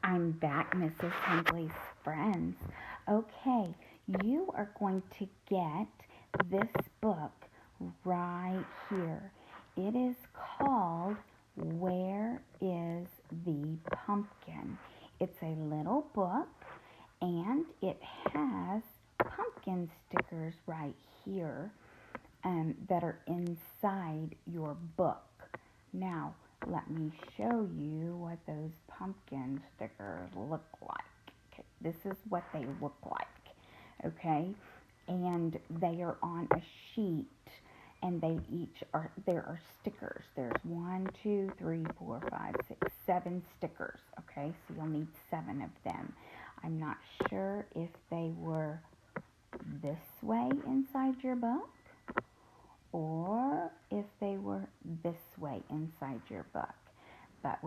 I'm back, Mrs. Hensley's friends. Okay, you are going to get this book right here. It is called Where is the Pumpkin? It's a little book and it has pumpkin stickers right here that are inside your book. Now, let me show you what those pumpkin stickers look like. Okay, this is what they look like. Okay, and they are on a sheet, and there are stickers. There's 1, 2, 3, 4, 5, 6, 7 stickers. Okay, so you'll need 7 of them. I'm not sure if they were this way inside your book or if they were this way inside your book. But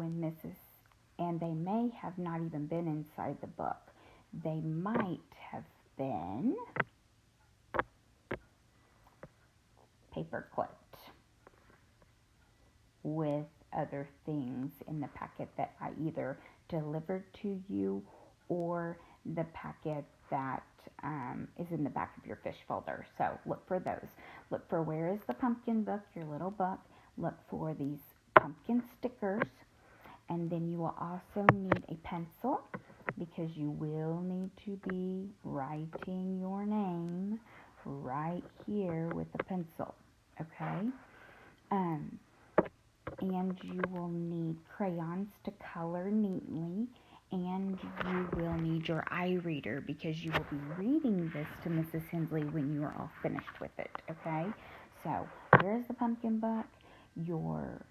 and they may have not even been inside the book. They might have been paper clipped with other things in the packet that I either delivered to you or the packet that is in the back of your fish folder. So look for those. Look for Where is the Pumpkin book, your little book. Look for these pumpkin stickers. And then you will also need a pencil because you will need to be writing your name right here with a pencil. Okay? And you will need crayons to color neatly, and you will need your eye reader because you will be reading this to Mrs. Hensley when you are all finished with it, okay? So, where's the pumpkin book, your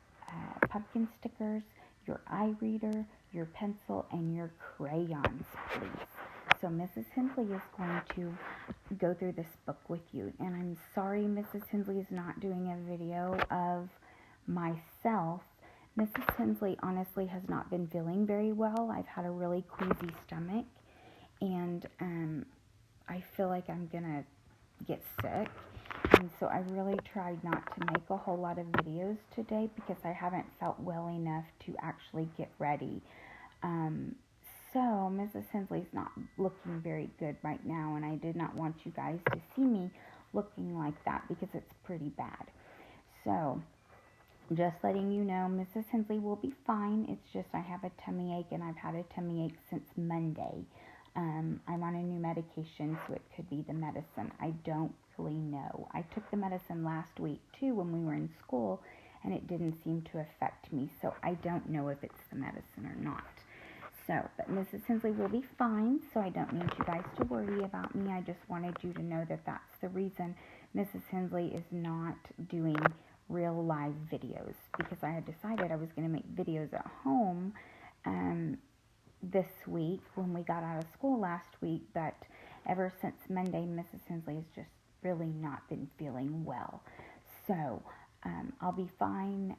pumpkin stickers, your eye reader, your pencil, and your crayons, please. So Mrs. Hensley is going to go through this book with you, and I'm sorry Mrs. Hensley is not doing a video of myself. Mrs. Hensley honestly has not been feeling very well. I've had a really queasy stomach, and I feel like I'm gonna get sick. And so I really tried not to make a whole lot of videos today because I haven't felt well enough to actually get ready. So Mrs. Hensley's not looking very good right now, and I did not want you guys to see me looking like that because it's pretty bad. So just letting you know, Mrs. Hensley will be fine. It's just I have a tummy ache, and I've had a tummy ache since Monday. I'm on a new medication, so it could be the medicine. I don't really know. I took the medicine last week, too, when we were in school, and it didn't seem to affect me, so I don't know if it's the medicine or not. So, but Mrs. Hensley will be fine, so I don't need you guys to worry about me. I just wanted you to know that that's the reason Mrs. Hensley is not doing real live videos, because I had decided I was going to make videos at home this week when we got out of school last week, but ever since Monday, Mrs. Hensley has just really not been feeling well. So I'll be fine.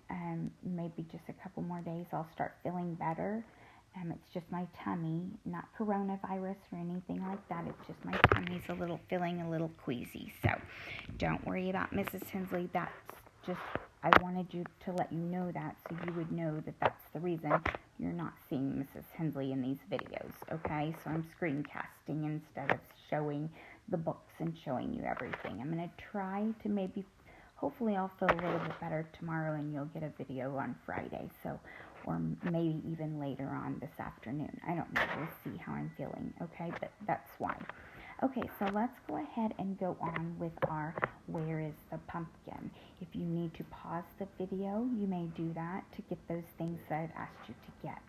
Maybe just a couple more days I'll start feeling better. It's just my tummy, not coronavirus or anything like that. It's just my tummy's feeling a little queasy. So don't worry about Mrs. Hensley. That's just, I wanted you to let you know that so you would know that that's the reason you're not seeing Mrs. Hensley in these videos, okay? So I'm screencasting instead of showing the books and showing you everything. I'm going to try to hopefully I'll feel a little bit better tomorrow and you'll get a video on Friday, so, or maybe even later on this afternoon. I don't know, we'll see how I'm feeling, okay? But that's why. Okay, so let's go ahead and go on with our Where is the Pumpkin? If you need to pause the video, you may do that to get those things that I've asked you to get.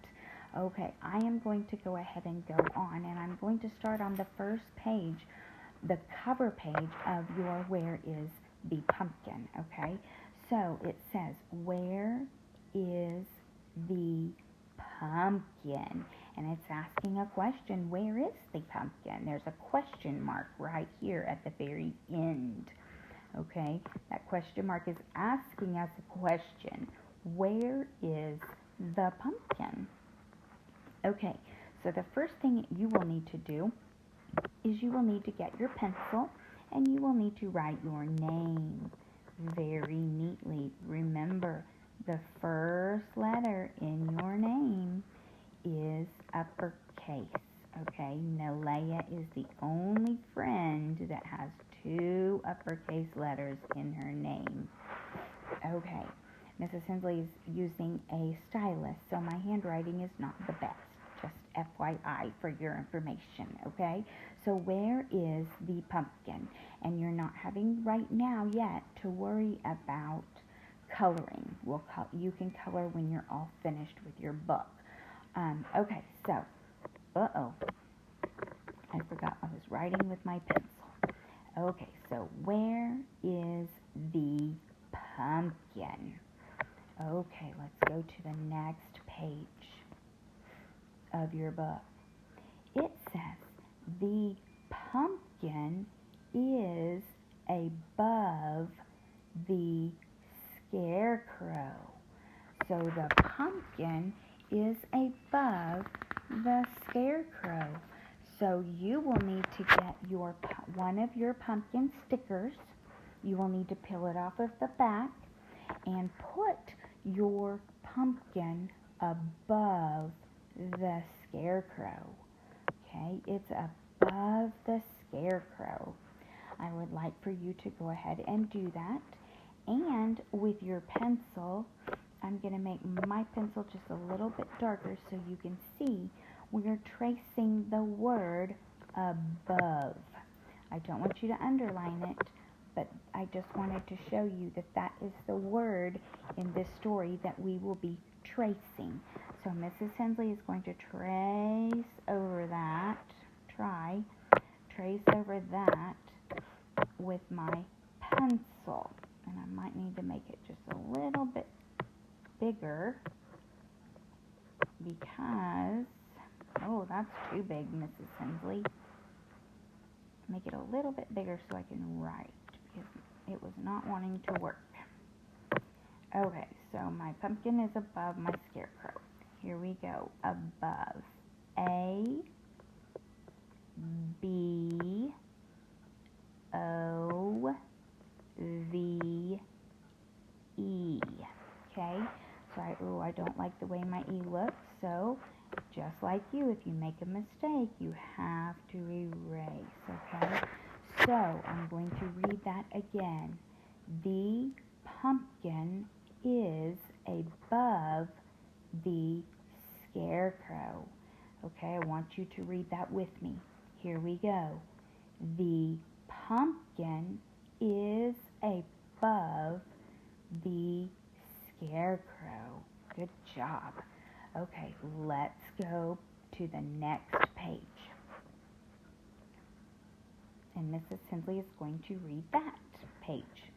Okay, I am going to go ahead and go on, and I'm going to start on the first page, the cover page of your Where is the Pumpkin, okay? So it says, where is the pumpkin? And it's asking a question. Where is the pumpkin? There's a question mark right here at the very end. Okay, that question mark is asking us a question. Where is the pumpkin? Okay, so the first thing you will need to do is you will need to get your pencil and you will need to write your name very neatly. Remember, the first letter in your name is uppercase. Okay, Nalea is the only friend that has 2 uppercase letters in her name. Okay, Mrs. Hensley is using a stylus, so my handwriting is not the best. Just FYI for your information, okay? So where is the pumpkin? And you're not having right now yet to worry about coloring. You can color when you're all finished with your book. Okay, so, I forgot I was writing with my pencil. Okay, so where is the pumpkin? Okay, let's go to the next page of your book. It says the pumpkin is above the scarecrow. So the pumpkin is above the scarecrow. So you will need to get one of your pumpkin stickers. You will need to peel it off of the back and put your pumpkin above the scarecrow. Okay, it's above the scarecrow. I would like for you to go ahead and do that. And with your pencil, I'm going to make my pencil just a little bit darker so you can see we're tracing the word above. I don't want you to underline it, but I just wanted to show you that that is the word in this story that we will be tracing. So Mrs. Hensley is going to trace over that, trace over that with my pencil. And I might need to make it just a little bit bigger because, oh, that's too big, Mrs. Hensley. Make it a little bit bigger so I can write because it was not wanting to work. Okay, so my pumpkin is above my scarecrow. Here we go. Above. A, B, O, V, E. Okay, so I don't like the way my E looks, so just like you, if you make a mistake, you have to erase, okay? So I'm going to read that again. The pumpkin is above the scarecrow. Okay, I want you to read that with me. Here we go. The pumpkin is above the scarecrow. Good job. Okay, let's go to the next page. And Mrs. Hensley is going to read that page.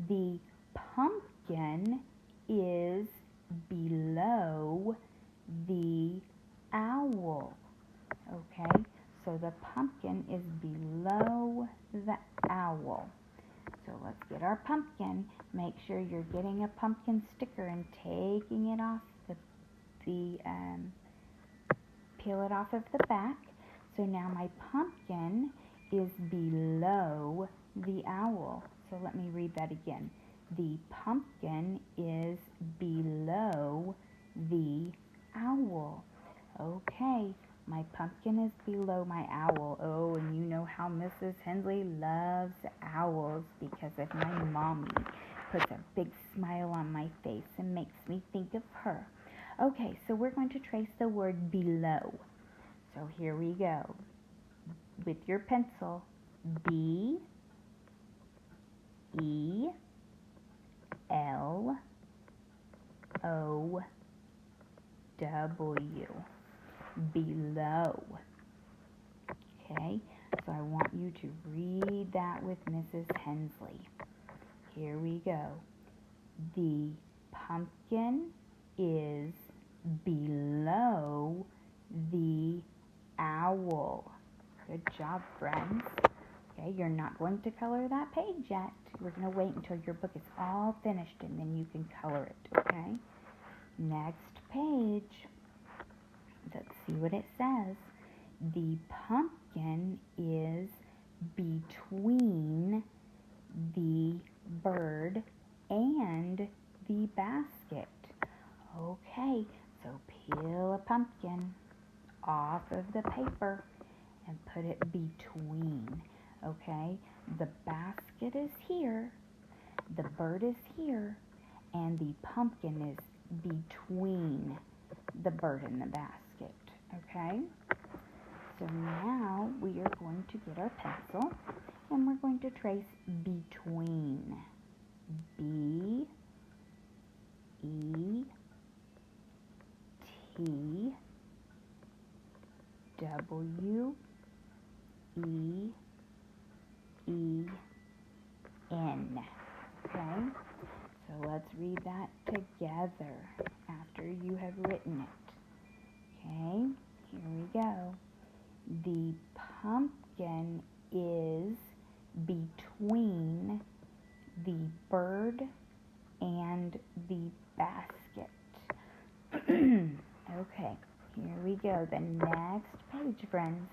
The pumpkin is below the owl. Okay, so the pumpkin is below the owl. So let's get our pumpkin. Make sure you're getting a pumpkin sticker and taking it off peel it off of the back. So now my pumpkin is below the owl. So let me read that again. The pumpkin is below the owl. Okay, my pumpkin is below my owl. Oh, and you know how Mrs. Hensley loves owls because of my mommy. Puts a big smile on my face and makes me think of her. Okay, so we're going to trace the word below. So here we go. With your pencil, B, E, L, O, W. Below. Okay, so I want you to read that with Mrs. Hensley. Here we go. The pumpkin is below the owl. Good job, friends. Okay, you're not going to color that page yet. We're going to wait until your book is all finished and then you can color it, okay? Next page. Let's see what it says. The pumpkin is between the bird and the basket. Okay, So peel a pumpkin off of the paper and put it between, okay? The basket is here, the bird is here, and the pumpkin is between the bird and the basket, okay? So now we are going to get our pencil and we're going to trace between. B, E, T, W, E, E, N. Okay? So let's read that together after you have written it. Okay? Here we go. The pumpkin is between the bird and the basket. Okay, here we go. The next page, friends.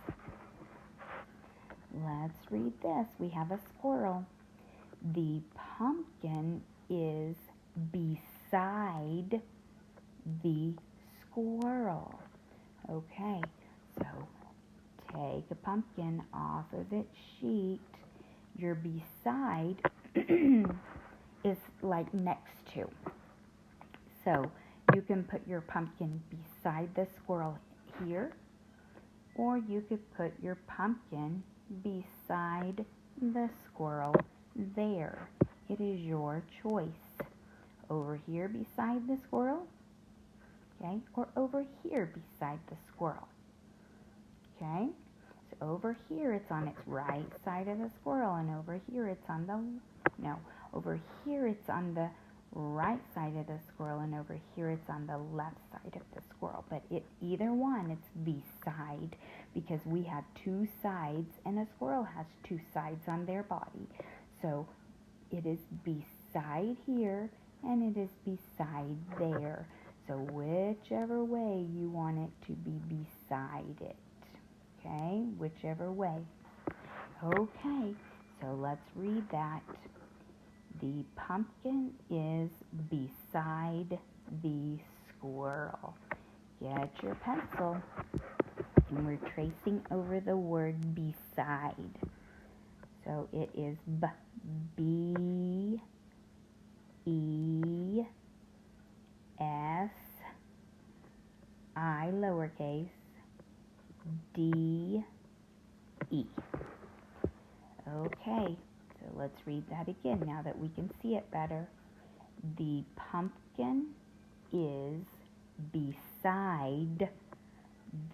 Let's read this. We have a squirrel. The pumpkin is beside the squirrel. Okay, so take a pumpkin off of its sheet. Your beside is like next to. So you can put your pumpkin beside the squirrel here, or you could put your pumpkin beside the squirrel there. It is your choice. Over here beside the squirrel, okay, or over here beside the squirrel, okay? So over here it's on its right side of the squirrel, and over here it's on the, no, over here it's on the right side of the squirrel, and over here it's on the left side of the squirrel. But either one, it's beside, because we have two sides and a squirrel has two sides on their body. So it is beside here and it is beside there. So whichever way you want it to be beside it, okay, whichever way. Okay, so let's read that. The pumpkin is beside the squirrel. Get your pencil, and we're tracing over the word beside. So it is B, E, S, I lowercase, D, E. Okay, so let's read that again now that we can see it better. The pumpkin is beside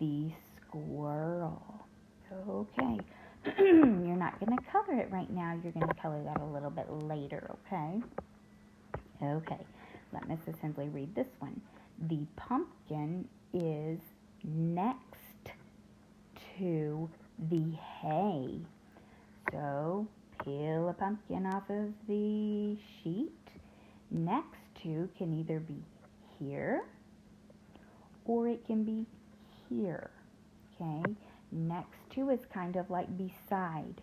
the squirrel. Okay, you're not going to color it right now. You're going to color that a little bit later, okay? Okay, let Mrs. Hensley read this one. The pumpkin is next to the hay. So peel a pumpkin off of the sheet. Next to can either be here or it can be here. Okay, next to is kind of like beside.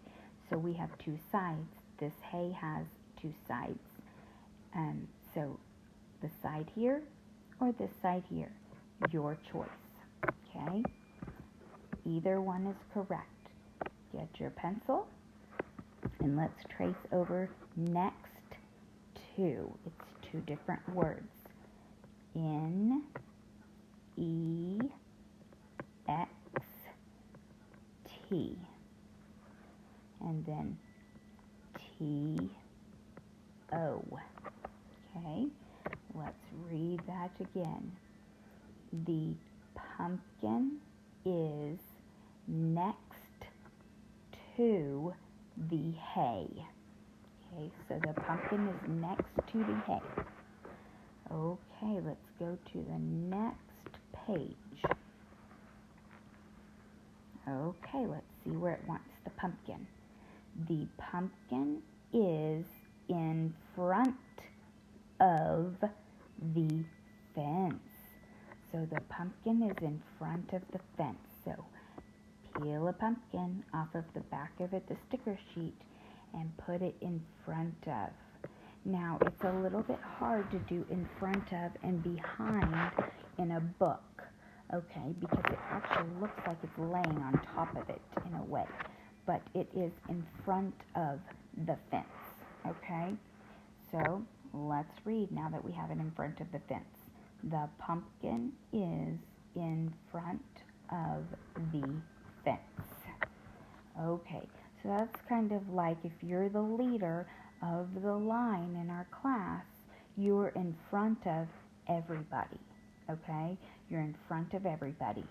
So we have two sides. This hay has two sides. So the side here or this side here, your choice. Okay, either one is correct. Get your pencil and let's trace over next to. It's two different words. N, E, X, T. And then T, O. Okay, let's read that again. The pumpkin is next to the hay. Okay, so the pumpkin is next to the hay. Okay, let's go to the next page. Okay, let's see where it wants the pumpkin. The pumpkin is in front of the fence. So the pumpkin is in front of the fence. So peel a pumpkin off of the back of it, the sticker sheet, and put it in front of. Now, it's a little bit hard to do in front of and behind in a book, okay, because it actually looks like it's laying on top of it in a way, but it is in front of the fence, okay? So, let's read now that we have it in front of the fence. The pumpkin is in front of the fence. Okay, so that's kind of like if you're the leader of the line in our class, you're in front of everybody, okay? You're in front of everybody.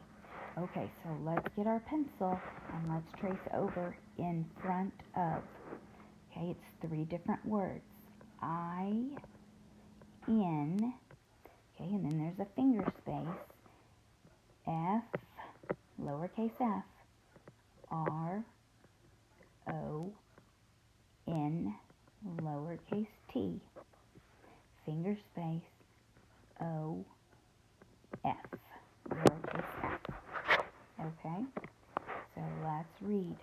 Okay, so let's get our pencil and let's trace over in front of. Okay, it's 3 different words. I, N, okay, and then there's a finger space, F, lowercase f, R, O, N, lowercase t, finger space, O, F, lowercase f. Okay, so let's read.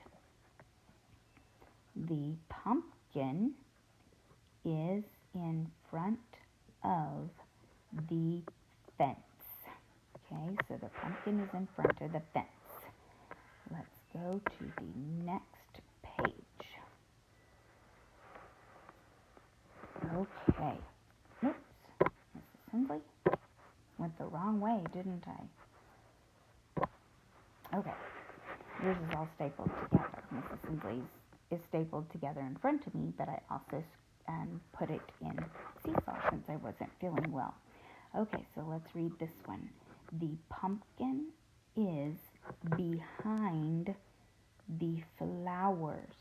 The pumpkin is in front of the fence. Okay, so the pumpkin is in front of the fence. Let's go to the next page. Okay. Oops, Mrs. Hensley. Went the wrong way, didn't I? Okay. Yours is all stapled together. Mrs. Hensley's is stapled together in front of me, but I also put it in Seesaw since I wasn't feeling well. Okay, so let's read this one. The pumpkin is behind the flowers.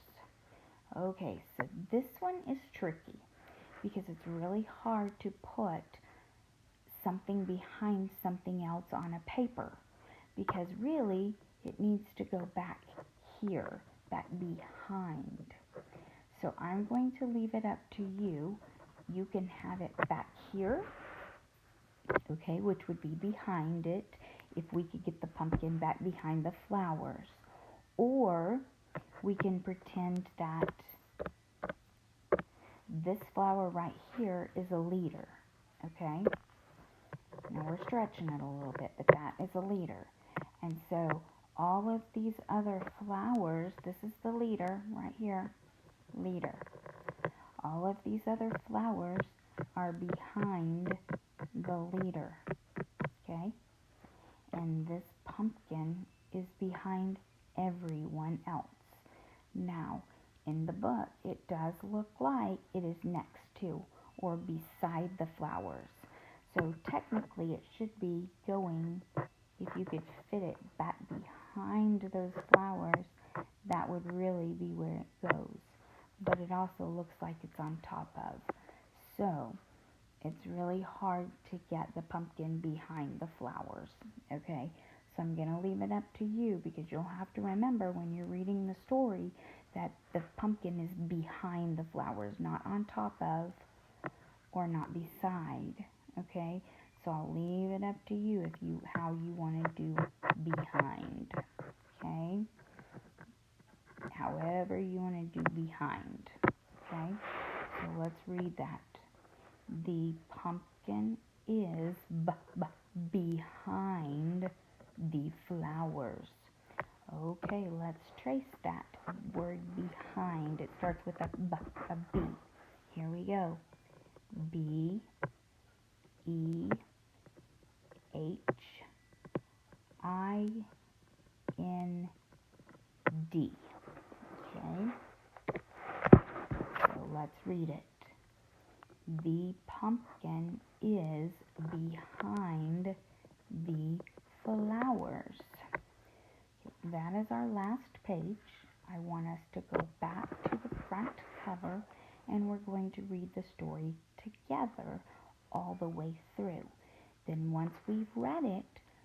Okay, so this one is tricky because it's really hard to put something behind something else on a paper, because really it needs to go back here, back behind. So I'm going to leave it up to you. You can have it back here, okay, which would be behind it if we could get the pumpkin back behind the flowers. Or we can pretend that this flower right here is a leader, okay? Now we're stretching it a little bit, but that is a leader. And so all of these other flowers, this is the leader right here, leader. All of these other flowers are behind the leader, okay? And this pumpkin is behind everyone else. Now, in the book, it does look like it is next to or beside the flowers. So technically it should be going, if you could fit it back behind those flowers, that would really be where it goes. But it also looks like it's on top of. So it's really hard to get the pumpkin behind the flowers, okay? So I'm going to leave it up to you, because you'll have to remember when you're reading the story that the pumpkin is behind the flowers, not on top of or not beside, okay? So I'll leave it up to you how you want to do behind, okay? However you want to do behind, okay? So let's read that. The pumpkin is behind the flowers. Okay, let's trace that word behind. It starts with a B. Here we go. B, E, H, I, N, D. Okay, so let's read it. The pumpkin is behind the flowers. That is our last page. I want us to go back to the front cover, and we're going to read the story together all the way through. Then once we've read it,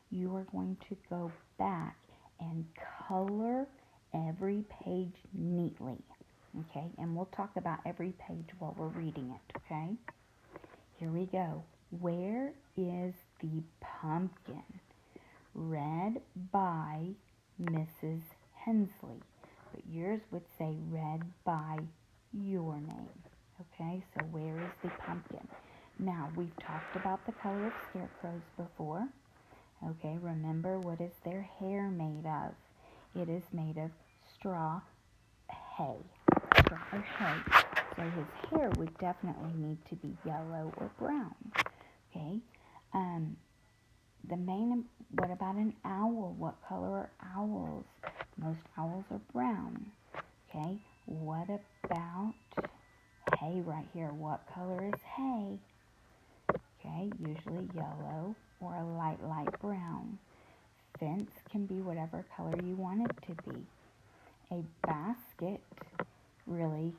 you are going to go back and color every page neatly, okay? And we'll talk about every page while we're reading it, okay? Here we go. Where is the pumpkin? Read by Mrs. Hensley. But yours would say read by your name. Okay, so where is color of scarecrows before? Okay, remember, what is their hair made of? It is made of straw hay. Straw or hay. So his hair would definitely need to be yellow or brown. Okay. What about an owl? What color are owls? Most owls are brown. Okay. What about hay right here? What color is hay? Okay, usually yellow or a light brown. Fence can be whatever color you want it to be. A basket, really,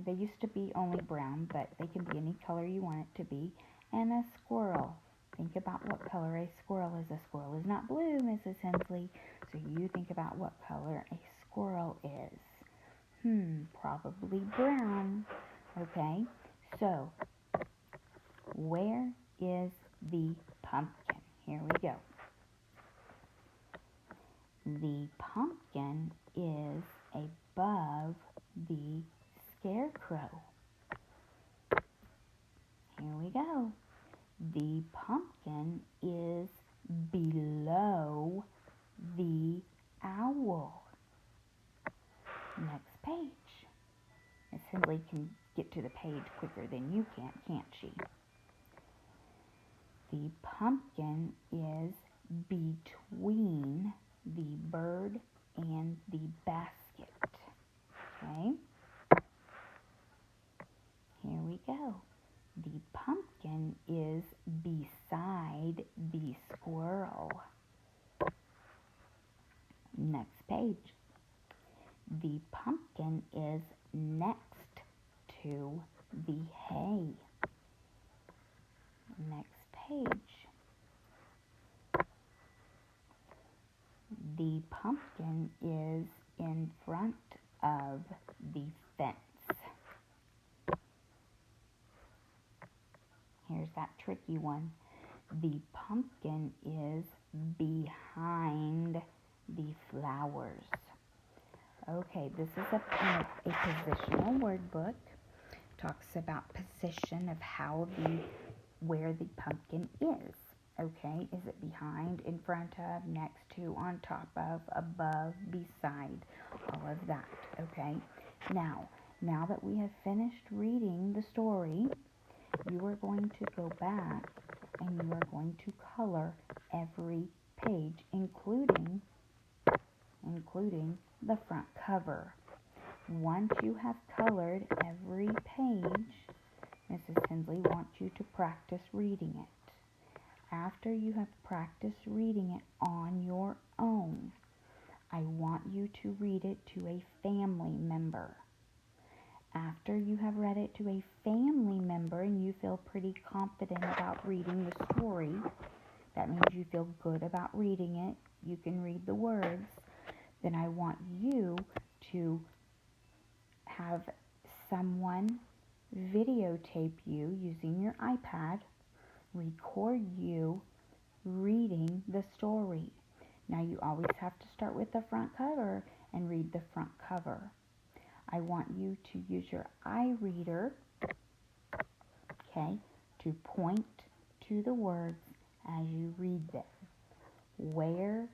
they used to be only brown, but they can be any color you want it to be. And a squirrel. Think about what color a squirrel is. A squirrel is not blue, Mrs. Hensley. So you think about what color a squirrel is. Probably brown. Okay, so where is the pumpkin? Here we go. The pumpkin is above the scarecrow. Here we go. The pumpkin is below the owl. Next page. Miss Hensley can get to the page quicker than you can, can't she? The pumpkin is between the bird and the basket. Okay? Here we go. The pumpkin is beside the squirrel. Next page. The pumpkin is next to the hay. Next page. The pumpkin is in front of the fence. Here's that tricky one. The pumpkin is behind the flowers. Okay, this is a positional word book. Talks about position of where the pumpkin is. Okay, is it behind, in front of, next to, on top of, above, beside, all of that. Okay, now that we have finished reading the story, you are going to go back and you are going to color every page, including the front cover. Once you have colored every page, Mrs. Hensley wants you to practice reading it. After you have practiced reading it on your own, I want you to read it to a family member. After you have read it to a family member and you feel pretty confident about reading the story, that means you feel good about reading it, you can read the words, then I want you to have someone videotape you using your iPad, record you reading the story. Now you always have to start with the front cover and read the front cover. I want you to use your iReader, okay, to point to the words as you read them. Where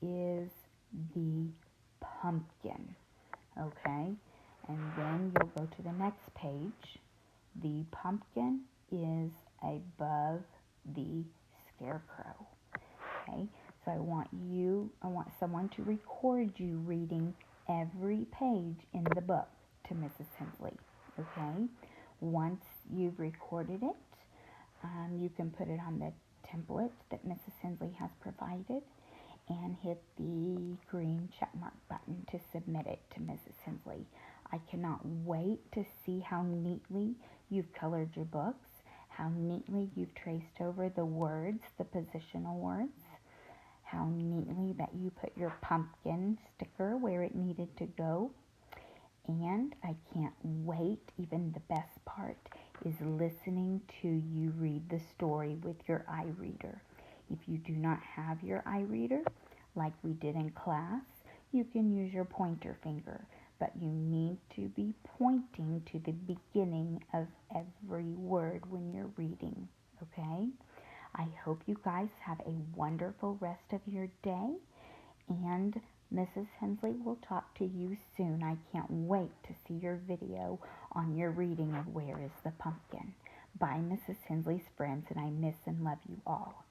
is the pumpkin? Okay, and then you'll go to the next page. The pumpkin is above the scarecrow. Okay, so I want someone to record you reading every page in the book to Mrs. Hensley. Okay, once you've recorded it, you can put it on the template that Mrs. Hensley has provided and hit the green checkmark button to submit it to Mrs. Hensley. I cannot wait to see how neatly you've colored your books, how neatly you've traced over the words, the positional words, how neatly that you put your pumpkin sticker where it needed to go. And I can't wait, even the best part is listening to you read the story with your iReader. If you do not have your iReader, like we did in class, you can use your pointer finger, but you need to be pointing to the beginning of every word when you're reading, okay? I hope you guys have a wonderful rest of your day, and Mrs. Hensley will talk to you soon. I can't wait to see your video on your reading of Where is the Pumpkin? Bye, Mrs. Hensley's friends, and I miss and love you all.